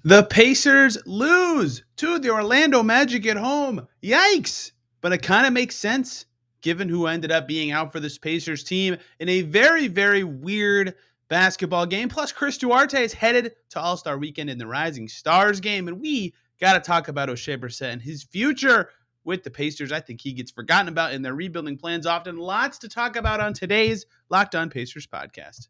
The Pacers lose to the Orlando Magic at home. Yikes. But it kind of makes sense given who ended up being out for this Pacers team in a very, very weird basketball game. Plus, Chris Duarte is headed to All-Star Weekend in the Rising Stars game. And we got to talk about Oshae Brissett and his future with the Pacers. I think he gets forgotten about in their rebuilding plans often. Lots to talk about on today's Locked On Pacers podcast.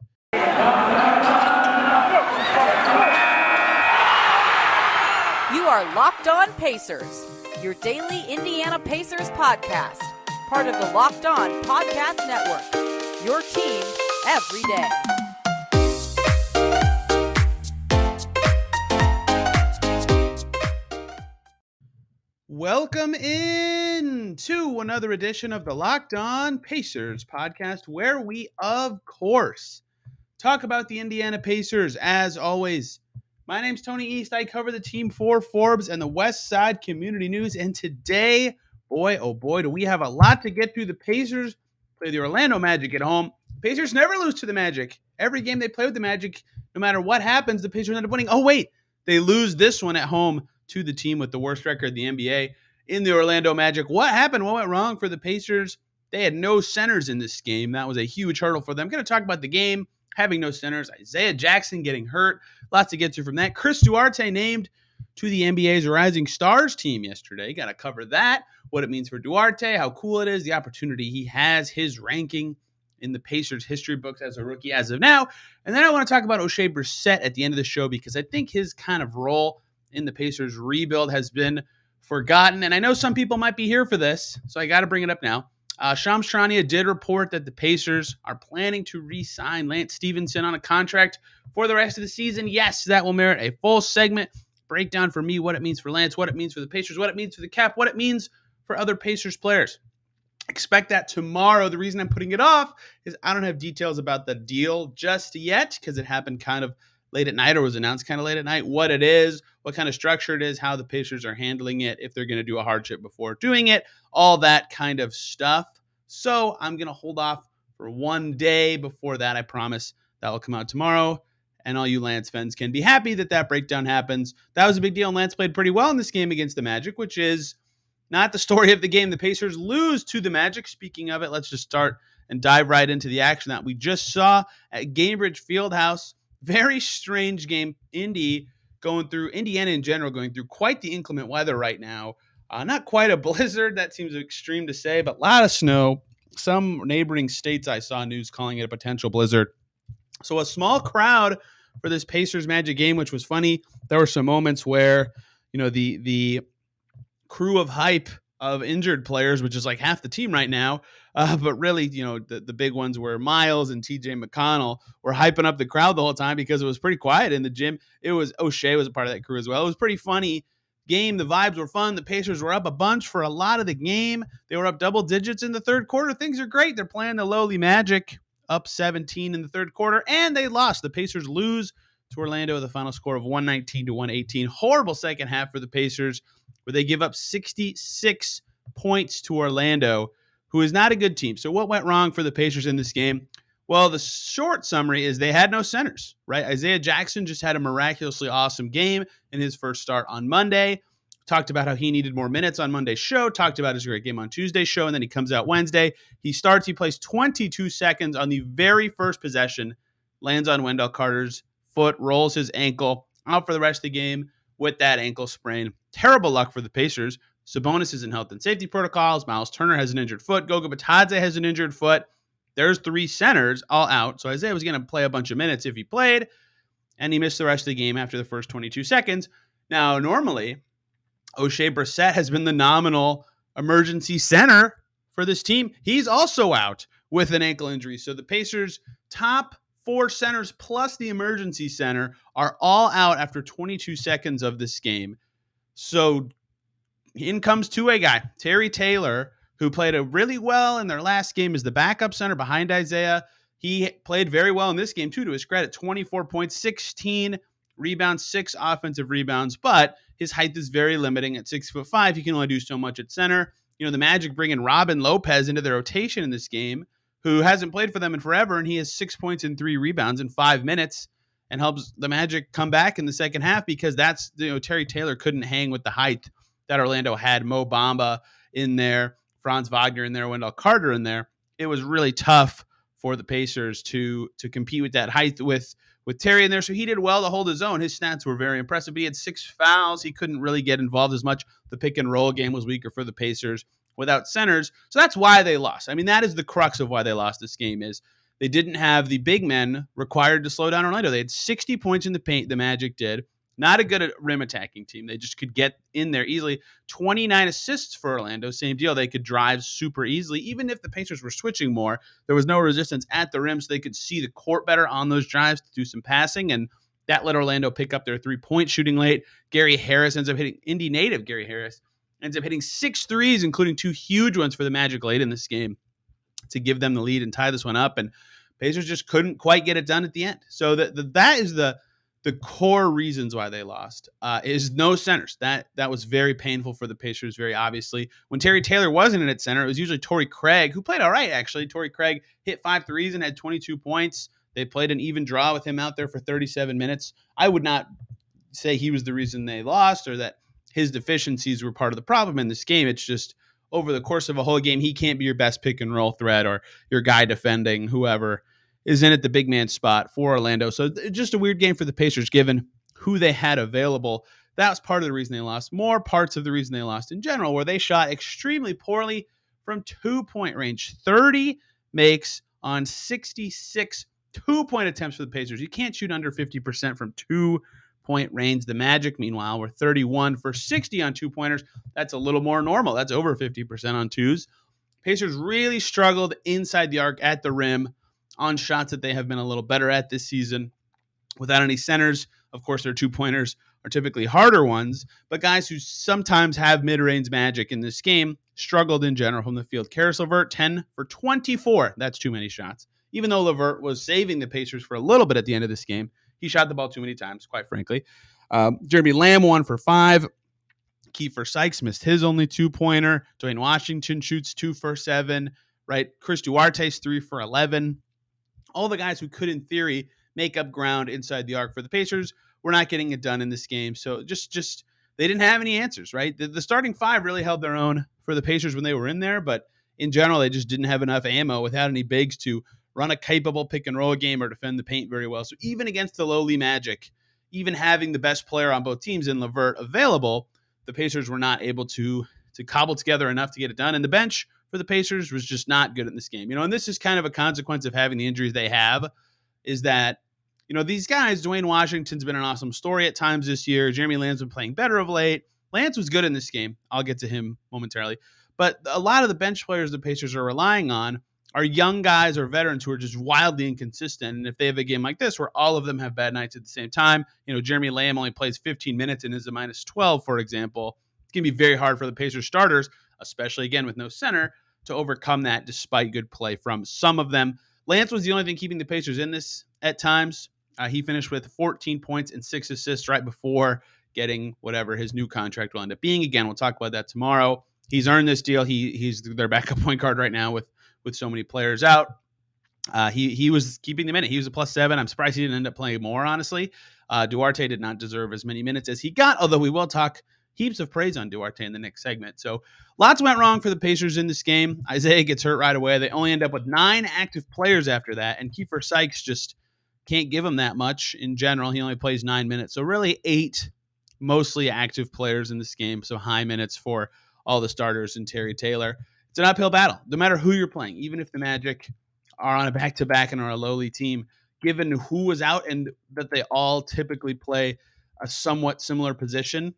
You are Locked On Pacers, your daily Indiana Pacers podcast, part of the Locked On Podcast Network, your team every day. Welcome in to another edition of the Locked On Pacers podcast, where we, of course, talk about the Indiana Pacers as always. My name's Tony East. I cover the team for Forbes and the West Side Community News. And today, boy, oh boy, do we have a lot to get through. The Pacers play the Orlando Magic at home. Pacers never lose to the Magic. Every game they play with the Magic, no matter what happens, the Pacers end up winning. Oh, wait, they lose this one at home to the team with the worst record in the NBA in the Orlando Magic. What happened? What went wrong for the Pacers? They had no centers in this game. That was a huge hurdle for them. I'm going to talk about the game. Having no centers, Isaiah Jackson getting hurt. Lots to get through from that. Chris Duarte named to the NBA's Rising Stars team yesterday. Got to cover that, what it means for Duarte, how cool it is, the opportunity he has, his ranking in the Pacers history books as a rookie as of now. And then I want to talk about Oshae Brissett at the end of the show because I think his kind of role in the Pacers rebuild has been forgotten. And I know some people might be here for this, so I got to bring it up now. Shams Charania did report that the Pacers are planning to re-sign Lance Stevenson on a contract for the rest of the season. Yes, that will merit a full segment breakdown for me, what it means for Lance, what it means for the Pacers, what it means for the cap, what it means for other Pacers players. Expect that tomorrow. The reason I'm putting it off is I don't have details about the deal just yet because it happened kind of late at night or was announced kind of late at night, what it is, what kind of structure it is, how the Pacers are handling it, if they're going to do a hardship before doing it, all that kind of stuff. So I'm going to hold off for one day before that. I promise that will come out tomorrow. And all you Lance fans can be happy that that breakdown happens. That was a big deal. And Lance played pretty well in this game against the Magic, which is not the story of the game. The Pacers lose to the Magic. Speaking of it, let's just start and dive right into the action that we just saw at Gainbridge Fieldhouse. Very strange game. Indiana in general going through quite the inclement weather right now. Not quite a blizzard. That seems extreme to say, but a lot of snow. Some neighboring states I saw news calling it a potential blizzard. So a small crowd for this Pacers Magic game, which was funny. There were some moments where, the crew of hype of injured players, which is like half the team right now. But really, the big ones were Miles and TJ McConnell were hyping up the crowd the whole time because it was pretty quiet in the gym. It was Oshae was a part of that crew as well. It was pretty funny game. The vibes were fun. The Pacers were up a bunch for a lot of the game. They were up double digits in the third quarter. Things are great. They're playing the lowly Magic, up 17 in the third quarter, and they lost. The Pacers lose to Orlando with a final score of 119-118. Horrible second half for the Pacers, where they give up 66 points to Orlando, who is not a good team. So what went wrong for the Pacers in this game? Well, the short summary is they had no centers, right? Isaiah Jackson just had a miraculously awesome game in his first start on Monday. Talked about how he needed more minutes on Monday's show, talked about his great game on Tuesday's show, and then he comes out Wednesday. He plays 22 seconds on the very first possession, lands on Wendell Carter's foot, rolls his ankle, out for the rest of the game with that ankle sprain. Terrible luck for the Pacers. Sabonis is in health and safety protocols. Miles Turner has an injured foot. Goga Bitadze has an injured foot. There's three centers all out. So Isaiah was going to play a bunch of minutes if he played, and he missed the rest of the game after the first 22 seconds. Now, normally, Oshae Brissett has been the nominal emergency center for this team. He's also out with an ankle injury. So the Pacers' top four centers plus the emergency center are all out after 22 seconds of this game. So in comes two-way guy, Terry Taylor, who played really well in their last game as the backup center behind Isaiah. He played very well in this game, too, to his credit. 24 points, 16 rebounds, 6 offensive rebounds, but his height is very limiting at 6'5". He can only do so much at center. The Magic bringing Robin Lopez into their rotation in this game, who hasn't played for them in forever, and he has 6 points and 3 rebounds in 5 minutes. and helps the Magic come back in the second half because that's, Terry Taylor couldn't hang with the height that Orlando had. Mo Bamba in there, Franz Wagner in there, Wendell Carter in there. It was really tough for the Pacers to compete with that height with Terry in there. So he did well to hold his own. His stats were very impressive. But he had 6 fouls. He couldn't really get involved as much. The pick and roll game was weaker for the Pacers without centers. So that's why they lost. I mean, that is the crux of why they lost this game is they didn't have the big men required to slow down Orlando. They had 60 points in the paint, the Magic did. Not a good rim attacking team. They just could get in there easily. 29 assists for Orlando, same deal. They could drive super easily. Even if the Pacers were switching more, there was no resistance at the rim, so they could see the court better on those drives to do some passing, and that let Orlando pick up their three-point shooting late. Gary Harris ends up hitting, Indy native Gary Harris, ends up hitting 6 threes, including 2 huge ones for the Magic late in this game to give them the lead and tie this one up, and Pacers just couldn't quite get it done at the end. So that is the core reasons why they lost is no centers. That was very painful for the Pacers, very obviously. When Terry Taylor wasn't in at center, it was usually Torrey Craig, who played all right, actually. Torrey Craig hit 5 threes and had 22 points. They played an even draw with him out there for 37 minutes. I would not say he was the reason they lost or that his deficiencies were part of the problem in this game. It's just over the course of a whole game, he can't be your best pick and roll threat or your guy defending whoever is in at the big man spot for Orlando. So just a weird game for the Pacers given who they had available. That was part of the reason they lost. More parts of the reason they lost in general, where they shot extremely poorly from 2-point range. 30 makes on 66 2-point attempts for the Pacers. You can't shoot under 50% from 2-point range. The Magic, meanwhile, were 31 for 60 on 2-pointers. That's a little more normal. That's over 50% on twos. Pacers really struggled inside the arc at the rim on shots that they have been a little better at this season. Without any centers, of course, their 2-pointers are typically harder ones, but guys who sometimes have mid-range magic in this game struggled in general from the field. Caris LeVert, 10 for 24. That's too many shots. Even though LeVert was saving the Pacers for a little bit at the end of this game, he shot the ball too many times, quite frankly. Jeremy Lamb, 1 for 5. Kiefer Sykes missed his only 2-pointer. Dwayne Washington shoots 2 for 7. Right? Chris Duarte's 3 for 11. All the guys who could, in theory, make up ground inside the arc for the Pacers were not getting it done in this game. So just they didn't have any answers, right? The starting 5 really held their own for the Pacers when they were in there, but in general, they just didn't have enough ammo without any bigs to run a capable pick and roll game or defend the paint very well. So even against the lowly Magic, even having the best player on both teams in LeVert available, the Pacers were not able to cobble together enough to get it done. And the bench for the Pacers was just not good in this game. And this is kind of a consequence of having the injuries they have, is that, these guys, Dwayne Washington's been an awesome story at times this year. Jeremy Lamb's been playing better of late. Lance was good in this game. I'll get to him momentarily. But a lot of the bench players the Pacers are relying on are young guys or veterans who are just wildly inconsistent. And if they have a game like this where all of them have bad nights at the same time, Jeremy Lamb only plays 15 minutes and is a minus 12, for example, it's going to be very hard for the Pacers starters, especially, again, with no center, to overcome that despite good play from some of them. Lance was the only thing keeping the Pacers in this at times. He finished with 14 points and 6 assists right before getting whatever his new contract will end up being. Again, we'll talk about that tomorrow. He's earned this deal. He's their backup point guard right now with so many players out. He was keeping the minute. He was a +7. I'm surprised he didn't end up playing more, honestly. Duarte did not deserve as many minutes as he got, although we will talk heaps of praise on Duarte in the next segment. So lots went wrong for the Pacers in this game. Isaiah gets hurt right away. They only end up with 9 active players after that, and Kiefer Sykes just can't give him that much in general. He only plays 9 minutes. So really 8 mostly active players in this game, so high minutes for all the starters and Terry Taylor. It's an uphill battle, no matter who you're playing, even if the Magic are on a back-to-back and are a lowly team, given who was out and that they all typically play a somewhat similar position.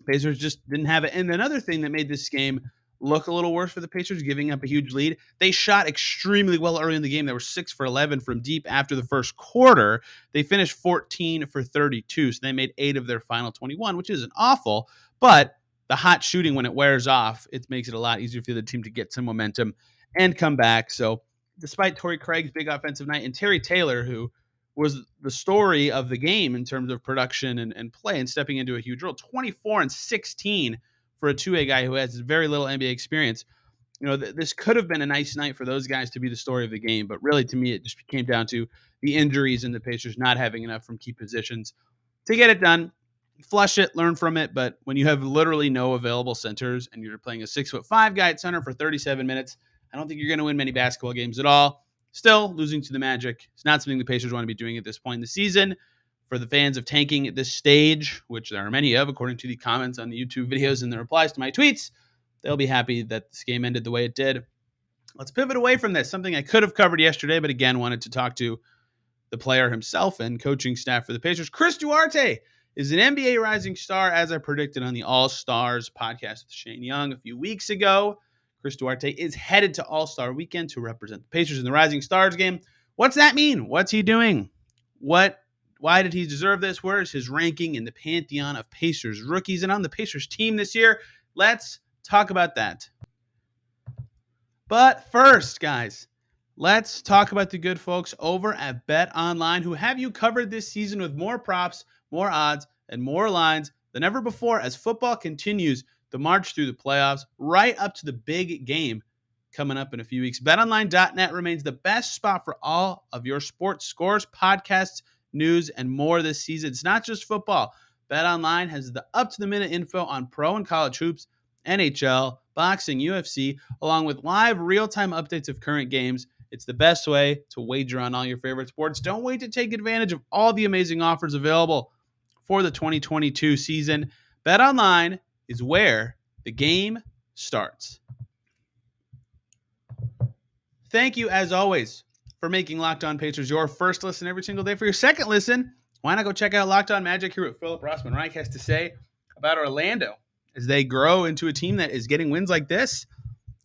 Pacers just didn't have it. And another thing that made this game look a little worse for the Pacers, giving up a huge lead, they shot extremely well early in the game. They were 6 for 11 from deep after the first quarter. They finished 14 for 32, so they made 8 of their final 21, which isn't awful, but the hot shooting, when it wears off, it makes it a lot easier for the team to get some momentum and come back. So despite Torrey Craig's big offensive night and Terry Taylor, who was the story of the game in terms of production and play and stepping into a huge role, 24 and 16 for a 2A guy who has very little NBA experience. this could have been a nice night for those guys to be the story of the game, but really to me, it just came down to the injuries and the Pacers not having enough from key positions to get it done. Flush it, learn from it. But when you have literally no available centers and you're playing a 6'5" guy at center for 37 minutes, I don't think you're going to win many basketball games at all. Still, losing to the Magic is not something the Pacers want to be doing at this point in the season. For the fans of tanking at this stage, which there are many of, according to the comments on the YouTube videos and the replies to my tweets, they'll be happy that this game ended the way it did. Let's pivot away from this, something I could have covered yesterday, but again, wanted to talk to the player himself and coaching staff for the Pacers. Chris Duarte is an NBA rising star, as I predicted on the All-Stars podcast with Shane Young a few weeks ago. Chris Duarte is headed to All-Star Weekend to represent the Pacers in the Rising Stars game. What's that mean? What's he doing? Why did he deserve this? Where is his ranking in the pantheon of Pacers rookies and on the Pacers team this year? Let's talk about that. But first, guys, let's talk about the good folks over at Bet Online who have you covered this season with more props, more odds, and more lines than ever before as football continues the march through the playoffs right up to the big game coming up in a few weeks. BetOnline.net remains the best spot for all of your sports scores, podcasts, news, and more this season. It's not just football. BetOnline has the up-to-the-minute info on pro and college hoops, NHL, boxing, UFC, along with live real-time updates of current games. It's the best way to wager on all your favorite sports. Don't wait to take advantage of all the amazing offers available for the 2022 season. BetOnline is where the game starts. Thank you, as always, for making Locked On Pacers your first listen every single day. For your second listen, why not go check out Locked On Magic, hear what Philip Rossman Reich has to say about Orlando as they grow into a team that is getting wins like this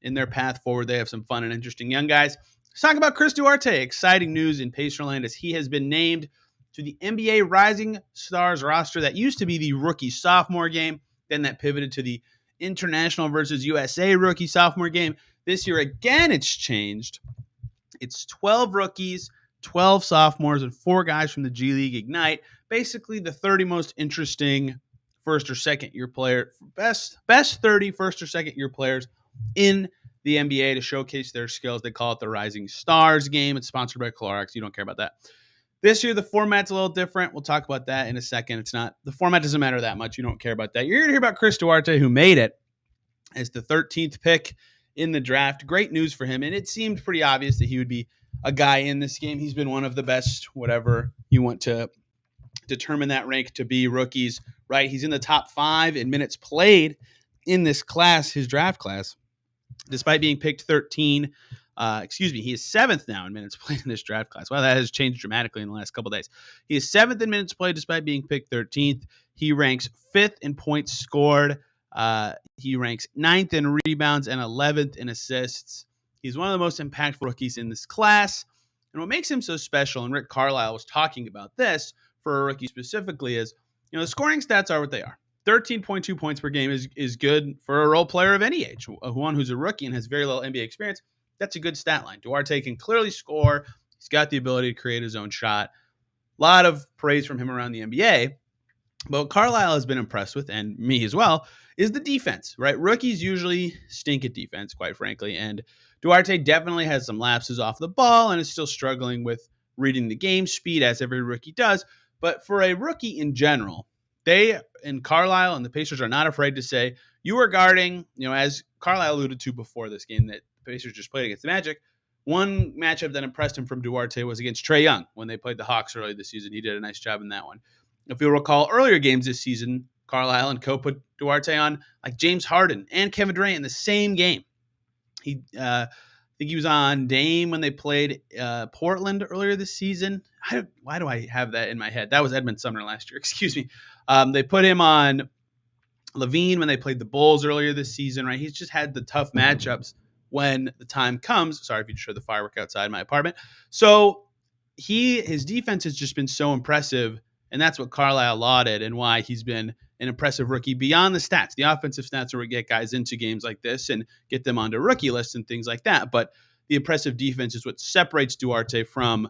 in their path forward. They have some fun and interesting young guys. Let's talk about Chris Duarte. Exciting news in Pacerland as he has been named to the NBA Rising Stars roster that used to be the rookie-sophomore game, then that pivoted to the International versus USA rookie-sophomore game. This year, again, it's changed. It's 12 rookies, 12 sophomores, and 4 guys from the G League Ignite. Basically, the 30 most interesting first or second year player, best 30 first or second year players in the NBA to showcase their skills. They call it the Rising Stars game. It's sponsored by Clorox. You don't care about that. This year, the format's a little different. We'll talk about that in a second. The format doesn't matter that much. You don't care about that. You're going to hear about Chris Duarte, who made it as the 13th pick in the draft. Great news for him. And it seemed pretty obvious that he would be a guy in this game. He's been one of the best, whatever you want to determine that rank to be, rookies, right? He's in the top 5 in minutes played in this class, his draft class, despite being picked 13. He is 7th now in minutes played in this draft class. Wow, that has changed dramatically in the last couple of days. He is 7th in minutes played despite being picked 13th. He ranks 5th in points scored. He ranks 9th in rebounds and 11th in assists. He's one of the most impactful rookies in this class. And what makes him so special, and Rick Carlisle was talking about this for a rookie specifically, is the scoring stats are what they are. 13.2 points per game is good for a role player of any age. One who's a rookie and has very little NBA experience, that's a good stat line. Duarte can clearly score. He's got the ability to create his own shot. A lot of praise from him around the NBA. But what Carlisle has been impressed with, and me as well, is the defense, right? Rookies usually stink at defense, quite frankly. And Duarte definitely has some lapses off the ball and is still struggling with reading the game speed, as every rookie does. But for a rookie in general, they and Carlisle and the Pacers are not afraid to say, you are guarding, as Carlisle alluded to before this game that the Pacers just played against the Magic. One matchup that impressed him from Duarte was against Trae Young when they played the Hawks early this season. He did a nice job in that one. If you'll recall earlier games this season, Carlisle and co put Duarte on like James Harden and Kevin Durant in the same game. I think he was on Dame when they played Portland earlier this season. Why do I have that in my head? That was Edmund Sumner last year. Excuse me. They put him on Levine when they played the Bulls earlier this season, right? He's just had the tough matchups when the time comes. Sorry if you just heard the firework outside my apartment. So his defense has just been so impressive. And that's what Carlisle lauded and why he's been an impressive rookie beyond the stats. The offensive stats are what get guys into games like this and get them onto rookie lists and things like that. But the impressive defense is what separates Duarte from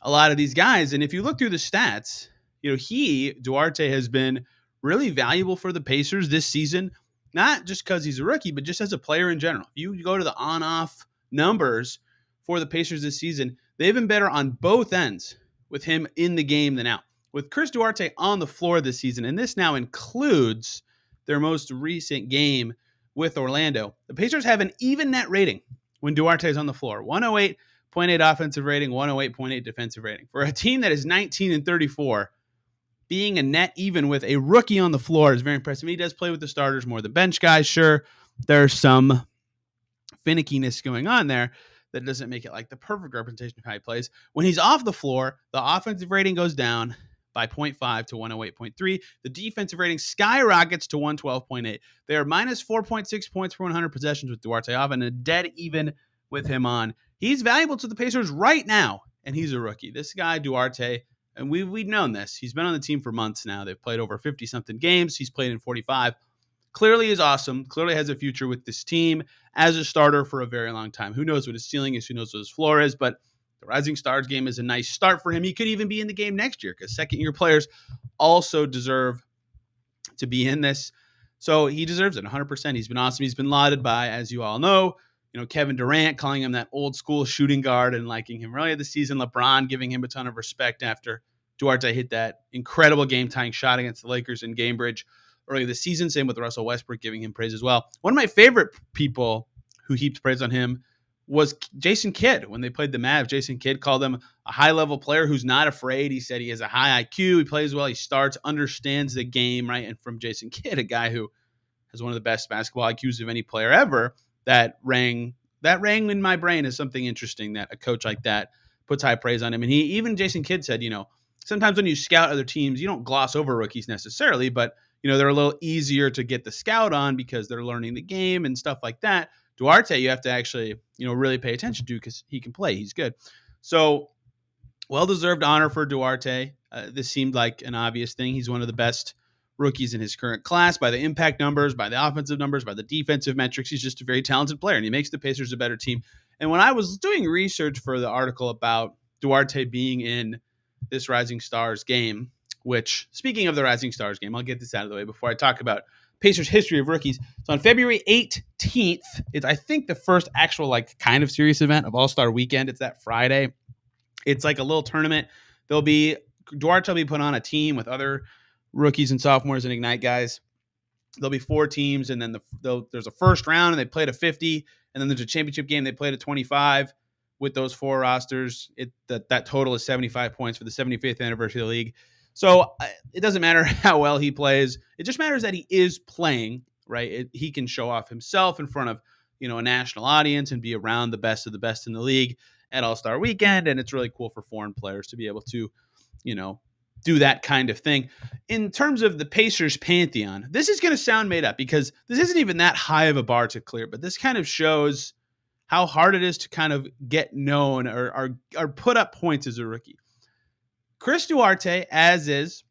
a lot of these guys. And if you look through the stats, Duarte has been really valuable for the Pacers this season not just because he's a rookie, but just as a player in general. If you go to the on-off numbers for the Pacers this season, they've been better on both ends with him in the game than out. With Chris Duarte on the floor this season, and this now includes their most recent game with Orlando, the Pacers have an even net rating when Duarte is on the floor. 108.8 offensive rating, 108.8 defensive rating. For a team that is 19-34, being a net even with a rookie on the floor is very impressive. He does play with the starters more than bench guys. Sure, there's some finickiness going on there that doesn't make it like the perfect representation of how he plays. When he's off the floor, the offensive rating goes down by 0.5 to 108.3. The defensive rating skyrockets to 112.8. They are minus 4.6 points per 100 possessions with Duarte off and a dead even with him on. He's valuable to the Pacers right now, and he's a rookie. This guy, Duarte, and we've known this. He's been on the team for months now. They've played over 50-something games. He's played in 45. Clearly is awesome. Clearly has a future with this team as a starter for a very long time. Who knows what his ceiling is? Who knows what his floor is? But the Rising Stars game is a nice start for him. He could even be in the game next year because second-year players also deserve to be in this. So he deserves it 100%. He's been awesome. He's been lauded by, as you all know, Kevin Durant calling him that old school shooting guard and liking him earlier this season. LeBron giving him a ton of respect after Duarte hit that incredible game-tying shot against the Lakers in Cambridge earlier this season. Same with Russell Westbrook giving him praise as well. One of my favorite people who heaped praise on him was Jason Kidd. When they played the Mavs, Jason Kidd called him a high-level player who's not afraid. He said he has a high IQ. He plays well. He starts, understands the game, right? And from Jason Kidd, a guy who has one of the best basketball IQs of any player ever, that rang in my brain as something interesting that a coach like that puts high praise on him. And even Jason Kidd said, sometimes when you scout other teams, you don't gloss over rookies necessarily, but they're a little easier to get the scout on because they're learning the game and stuff like that. Duarte, you have to actually, really pay attention to because he can play. He's good. So well-deserved honor for Duarte. This seemed like an obvious thing. He's one of the best rookies in his current class by the impact numbers, by the offensive numbers, by the defensive metrics. He's just a very talented player, and he makes the Pacers a better team. And when I was doing research for the article about Duarte being in this Rising Stars game, which, speaking of the Rising Stars game, I'll get this out of the way before I talk about Pacers history of rookies. So on February 18th, it's, I think, the first actual kind of serious event of All-Star Weekend. It's that Friday. It's like a little tournament. Duarte will be put on a team with other rookies and sophomores and Ignite guys. There'll be 4 teams, and then there's a first round, and they played a 50, and then there's a championship game. They played a 25 with those 4 rosters. That total is 75 points for the 75th anniversary of the league. So it doesn't matter how well he plays. It just matters that he is playing, right? He can show off himself in front of a national audience and be around the best of the best in the league at All-Star Weekend, and it's really cool for foreign players to be able to, do that kind of thing. In terms of the Pacers pantheon, this is going to sound made up because this isn't even that high of a bar to clear, but this kind of shows how hard it is to kind of get known or put up points as a rookie. Chris Duarte, as is,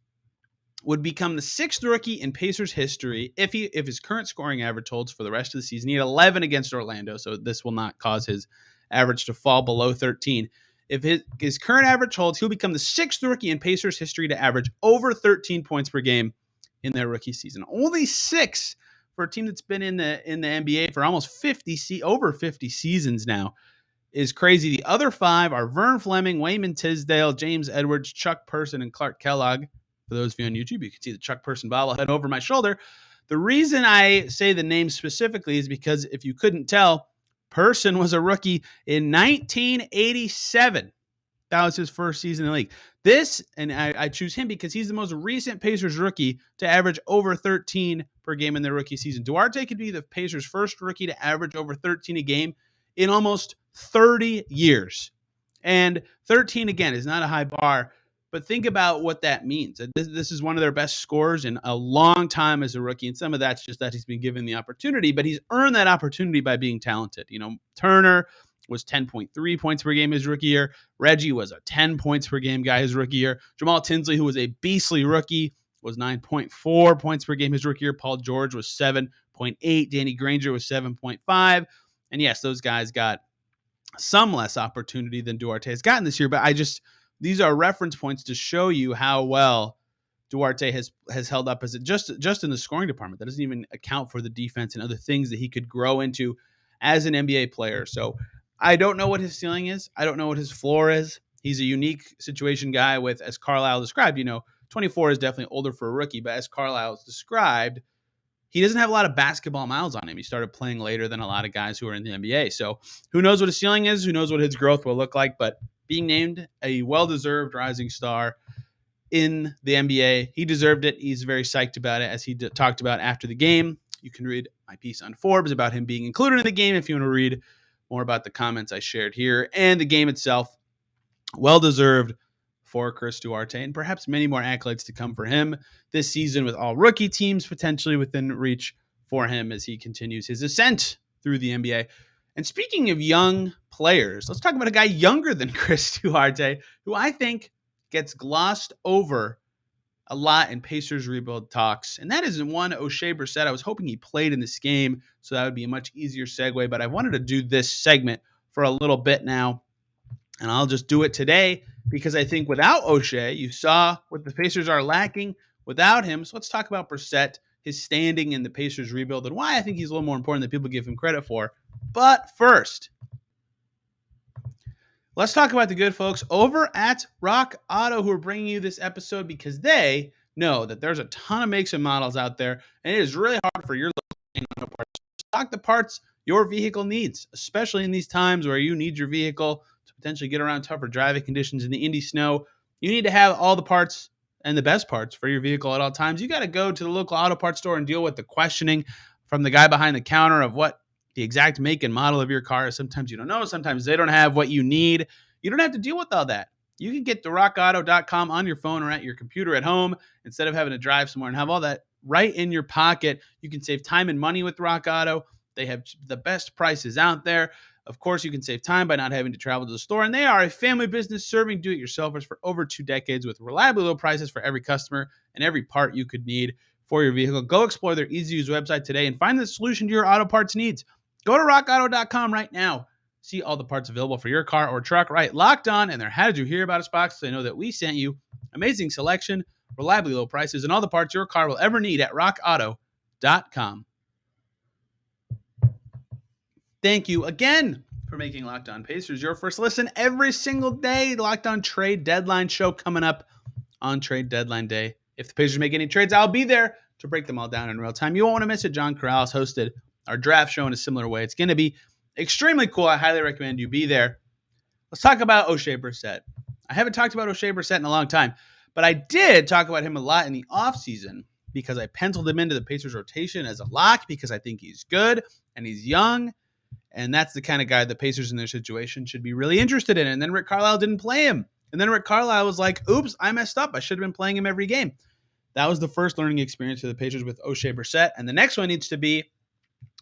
would become the 6th rookie in Pacers history if his current scoring average holds for the rest of the season. He had 11 against Orlando, so this will not cause his average to fall below 13. If his current average holds, he'll become the 6th rookie in Pacers history to average over 13 points per game in their rookie season. Only 6 for a team that's been in the NBA for almost over 50 seasons now is crazy. The other 5 are Vern Fleming, Wayman Tisdale, James Edwards, Chuck Person, and Clark Kellogg. For those of you on YouTube, you can see the Chuck Person bobblehead over my shoulder. The reason I say the name specifically is because if you couldn't tell, Person was a rookie in 1987. That was his first season in the league. And I choose him because he's the most recent Pacers rookie to average over 13 per game in their rookie season. Duarte could be the Pacers' first rookie to average over 13 a game in almost 30 years. And 13, again, is not a high bar, but think about what that means. This is one of their best scorers in a long time as a rookie, and some of that's just that he's been given the opportunity, but he's earned that opportunity by being talented. Turner was 10.3 points per game his rookie year. Reggie was a 10 points per game guy his rookie year. Jamal Tinsley, who was a beastly rookie, was 9.4 points per game his rookie year. Paul George was 7.8. Danny Granger was 7.5. And yes, those guys got some less opportunity than Duarte has gotten this year, but these are reference points to show you how well Duarte has held up as just in the scoring department. That doesn't even account for the defense and other things that he could grow into as an NBA player. So I don't know what his ceiling is. I don't know what his floor is. He's a unique situation guy with, as Carlisle described, 24 is definitely older for a rookie, but as Carlisle's described, he doesn't have a lot of basketball miles on him. He started playing later than a lot of guys who are in the NBA. So who knows what his ceiling is? Who knows what his growth will look like? But being named a well-deserved rising star in the NBA, he deserved it. He's very psyched about it, as he talked about after the game. You can read my piece on Forbes about him being included in the game if you want to read more about the comments I shared here and the game itself. Well-deserved for Chris Duarte, and perhaps many more accolades to come for him this season, with all rookie teams potentially within reach for him as he continues his ascent through the NBA. And speaking of young players, let's talk about a guy younger than Chris Duarte, who I think gets glossed over a lot in Pacers rebuild talks, and that is one Oshae Brissett. I was hoping he played in this game, so that would be a much easier segue, but I wanted to do this segment for a little bit now, and I'll just do it today because I think without Oshae, you saw what the Pacers are lacking without him. So let's talk about Brissett, his standing in the Pacers rebuild, and why I think he's a little more important than people give him credit for. But first, let's talk about the good folks over at Rock Auto who are bringing you this episode, because they know that there's a ton of makes and models out there, and it is really hard for your local auto parts to stock the parts your vehicle needs, especially in these times where you need your vehicle to potentially get around tougher driving conditions in the Indy snow. You need to have all the parts and the best parts for your vehicle at all times. You got to go to the local auto parts store and deal with the questioning from the guy behind the counter of what the exact make and model of your car is. Sometimes you don't know. Sometimes they don't have what you need. You don't have to deal with all that. You can get to rockauto.com on your phone or at your computer at home instead of having to drive somewhere, and have all that right in your pocket. You can save time and money with Rock Auto. They have the best prices out there. Of course, you can save time by not having to travel to the store, and they are a family business serving do-it-yourselfers for over 2 decades with reliably low prices for every customer and every part you could need for your vehicle. Go explore their easy-to-use website today and find the solution to your auto parts needs. Go to rockauto.com right now. See all the parts available for your car or truck. Right, Locked On and their How Did You Hear About Us box, so they know that we sent you. Amazing selection, reliably low prices, and all the parts your car will ever need at rockauto.com. Thank you again for making Locked On Pacers your first listen every single day. Locked On Trade Deadline show coming up on Trade Deadline Day. If the Pacers make any trades, I'll be there to break them all down in real time. You won't want to miss it. John Corrales hosted our draft show in a similar way. It's going to be extremely cool. I highly recommend you be there. Let's talk about Oshae Brissett. I haven't talked about Oshae Brissett in a long time, but I did talk about him a lot in the offseason because I penciled him into the Pacers rotation as a lock because I think he's good and he's young, and that's the kind of guy the Pacers in their situation should be really interested in. And then Rick Carlisle didn't play him. And then Rick Carlisle was like, oops, I messed up. I should have been playing him every game. That was the first learning experience for the Pacers with Oshae Brissett. And the next one needs to be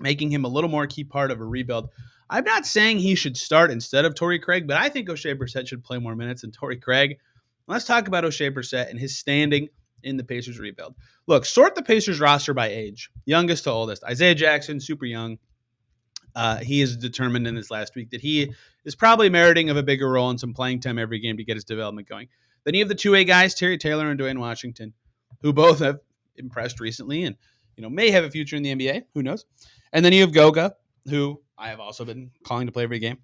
making him a little more key part of a rebuild. I'm not saying he should start instead of Torrey Craig, but I think Oshae Brissett should play more minutes than Torrey Craig. Let's talk about Oshae Brissett and his standing in the Pacers rebuild. Look, sort the Pacers roster by age, youngest to oldest. Isaiah Jackson, super young. He is determined in this last week that he is probably meriting of a bigger role and some playing time every game to get his development going. Then you have the 2A guys, Terry Taylor and Dwayne Washington, who both have impressed recently and may have a future in the NBA. Who knows? And then you have Goga, who I have also been calling to play every game.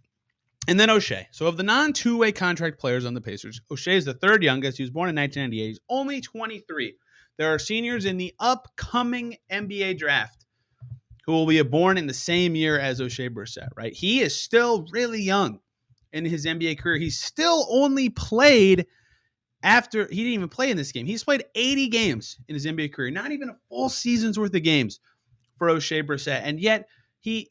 And then Oshae. So of the non-2-way contract players on the Pacers, Oshae is the third youngest. He was born in 1998. He's only 23. There are seniors in the upcoming NBA draft who will be born in the same year as Oshae Brissett, right? He is still really young in his NBA career. He's still only played after he didn't even play in this game. He's played 80 games in his NBA career, not even a full season's worth of games for Oshae Brissett. And yet he,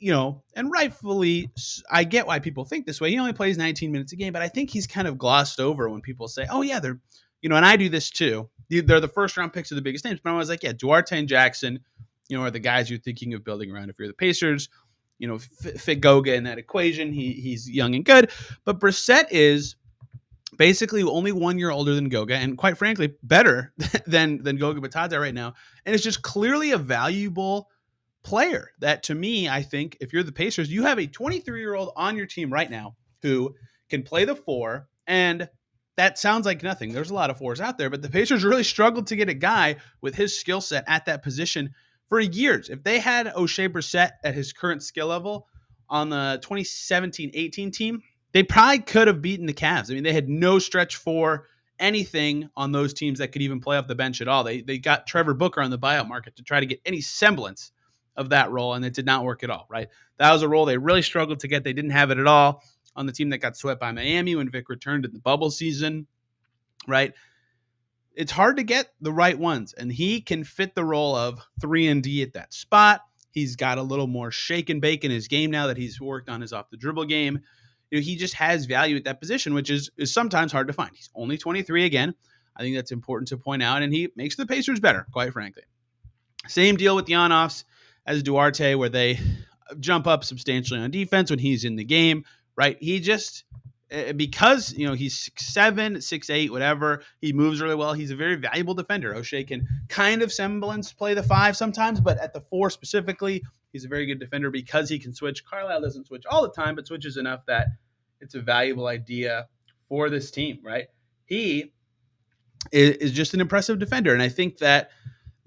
and rightfully, I get why people think this way. He only plays 19 minutes a game, but I think he's kind of glossed over when people say, oh yeah, they're, and I do this too. They're the first round picks of the biggest names. But I was like, yeah, Duarte and Jackson, are the guys you're thinking of building around if you're the Pacers. Fit Goga in that equation. He's young and good. But Brissett is basically only 1 year older than Goga, and quite frankly, better than Goga Batadze right now. And it's just clearly a valuable player that, to me, I think if you're the Pacers, you have a 23-year-old on your team right now who can play the 4, and that sounds like nothing. There's a lot of fours out there, but the Pacers really struggled to get a guy with his skill set at that position for years. If they had Oshae Brissett at his current skill level on the 2017-18 team, they probably could have beaten the Cavs. I mean, they had no stretch for anything on those teams that could even play off the bench at all. They got Trevor Booker on the buyout market to try to get any semblance of that role, and it did not work at all, right? That was a role they really struggled to get. They didn't have it at all on the team that got swept by Miami when Vic returned in the bubble season, right? It's hard to get the right ones, and he can fit the role of 3-and-D at that spot. He's got a little more shake and bake in his game now that he's worked on his off-the-dribble game. He just has value at that position, which is sometimes hard to find. He's only 23 again. I think that's important to point out, and he makes the Pacers better, quite frankly. Same deal with the on-offs as Duarte, where they jump up substantially on defense when he's in the game, right? He just, because, he's 6'7", 6'8", whatever, he moves really well. He's a very valuable defender. Oshae can kind of semblance play the 5 sometimes, but at the 4 specifically, he's a very good defender because he can switch. Carlisle doesn't switch all the time, but switches enough that it's a valuable idea for this team, right? He is just an impressive defender, and I think that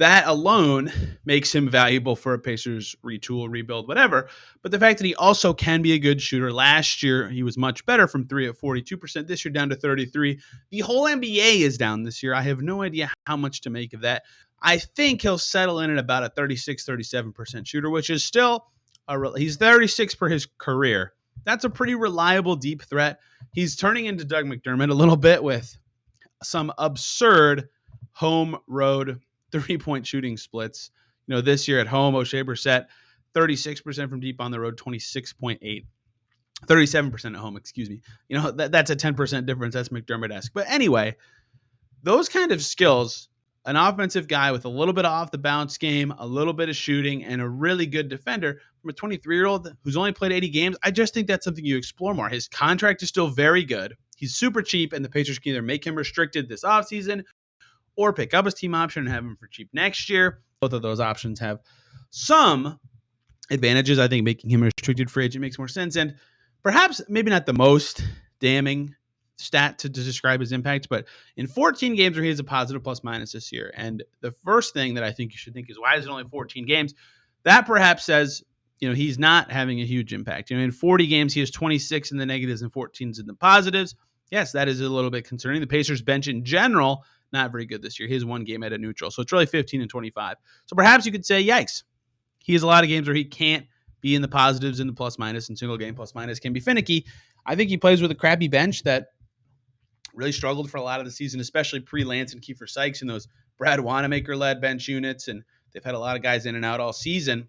alone makes him valuable for a Pacers retool, rebuild, whatever. But the fact that he also can be a good shooter. Last year, he was much better from 3 at 42%. This year, down to 33%. The whole NBA is down this year. I have no idea how much to make of that. I think he'll settle in at about a 36, 37% shooter, which is still, he's 36 for his career. That's a pretty reliable deep threat. He's turning into Doug McDermott a little bit with some absurd home road 3-point shooting splits. This year at home, Oshae Brissett, 36% from deep, on the road, 26.8. 37% at home, excuse me. That's a 10% difference. That's McDermott-esque. But anyway, those kind of skills, an offensive guy with a little bit of off the bounce game, a little bit of shooting, and a really good defender from a 23-year-old who's only played 80 games, I just think that's something you explore more. His contract is still very good. He's super cheap, and the Pacers can either make him restricted this offseason or pick up his team option and have him for cheap next year. Both of those options have some advantages. I think making him a restricted free agent makes more sense. And perhaps maybe not the most damning stat to describe his impact, but in 14 games where he has a positive plus minus this year. And the first thing that I think you should think is, why is it only 14 games? That perhaps says, he's not having a huge impact. In 40 games, he has 26 in the negatives and 14s in the positives. Yes, that is a little bit concerning. The Pacers bench in general, not very good this year. He has one game at a neutral. So it's really 15 and 25. So perhaps you could say, yikes, he has a lot of games where he can't be in the positives and the plus minus, and single game plus minus can be finicky. I think he plays with a crappy bench that really struggled for a lot of the season, especially pre-Lance and Kiefer Sykes and those Brad Wanamaker-led bench units, and they've had a lot of guys in and out all season.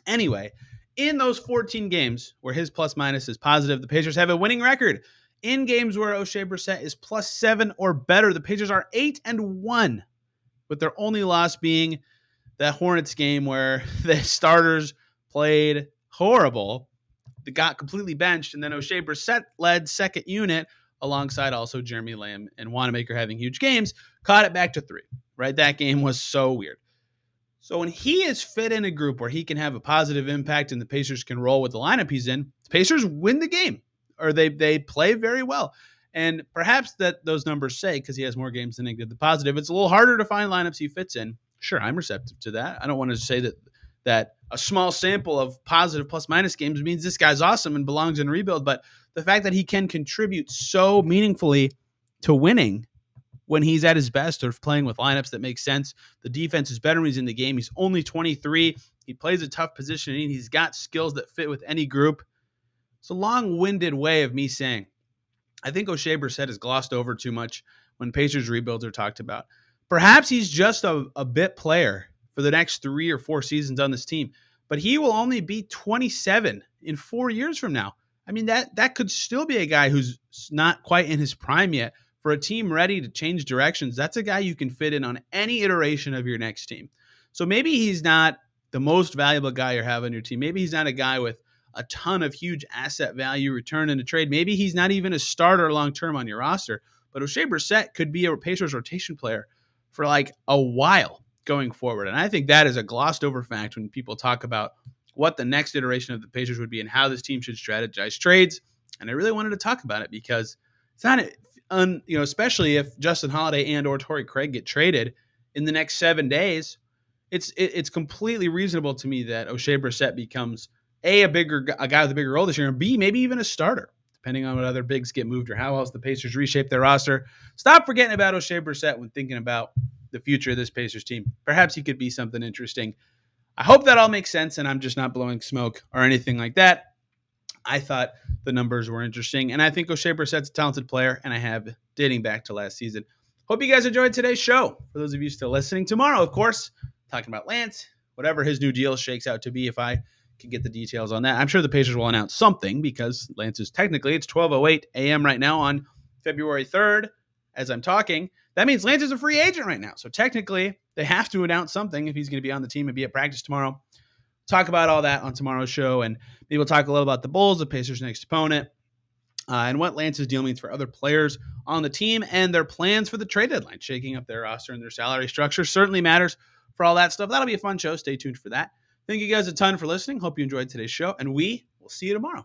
Anyway, in those 14 games where his plus minus is positive, the Pacers have a winning record. In games where Oshae Brissett is plus 7 or better, the Pacers are 8-1, with their only loss being that Hornets game where the starters played horrible. They got completely benched, and then Oshae Brissett led second unit alongside also Jeremy Lamb and Wanamaker having huge games, caught it back to 3, right? That game was so weird. So when he is fit in a group where he can have a positive impact and the Pacers can roll with the lineup he's in, the Pacers win the game, or they play very well. And perhaps that those numbers say, because he has more games than negative than positive, it's a little harder to find lineups he fits in. Sure, I'm receptive to that. I don't want to say that a small sample of positive plus minus games means this guy's awesome and belongs in rebuild, but the fact that he can contribute so meaningfully to winning when he's at his best or playing with lineups that make sense. The defense is better when he's in the game. He's only 23. He plays a tough position, and he's got skills that fit with any group. It's a long-winded way of me saying I think Oshae Brissett is glossed over too much when Pacers rebuilds are talked about. Perhaps he's just a bit player for the next 3 or 4 seasons on this team, but he will only be 27 in 4 years from now. I mean, that could still be a guy who's not quite in his prime yet. For a team ready to change directions, that's a guy you can fit in on any iteration of your next team. So maybe he's not the most valuable guy you have on your team. Maybe he's not a guy with a ton of huge asset value return in a trade. Maybe he's not even a starter long-term on your roster. But Oshae Brissett could be a Pacers rotation player for like a while going forward. And I think that is a glossed over fact when people talk about what the next iteration of the Pacers would be and how this team should strategize trades. And I really wanted to talk about it because it's not especially if Justin Holiday and or Torrey Craig get traded in the next 7 days, it's completely reasonable to me that Oshae Brissett becomes a guy with a bigger role this year, and B, maybe even a starter, depending on what other bigs get moved or how else the Pacers reshape their roster. Stop forgetting about Oshae Brissett when thinking about the future of this Pacers team. Perhaps he could be something interesting. I hope that all makes sense, and I'm just not blowing smoke or anything like that. I thought the numbers were interesting, and I think Oshae Brissett's a talented player, and I have dating back to last season. Hope you guys enjoyed today's show. For those of you still listening, tomorrow, of course, talking about Lance, whatever his new deal shakes out to be, if I can get the details on that. I'm sure the Pacers will announce something because Lance is technically, it's 12:08 a.m. right now on February 3rd as I'm talking. That means Lance is a free agent right now. So technically, they have to announce something if he's going to be on the team and be at practice tomorrow. Talk about all that on tomorrow's show, and maybe we'll talk a little about the Bulls, the Pacers' next opponent, and what Lance's deal means for other players on the team and their plans for the trade deadline. Shaking up their roster and their salary structure certainly matters for all that stuff. That'll be a fun show. Stay tuned for that. Thank you guys a ton for listening. Hope you enjoyed today's show, and we will see you tomorrow.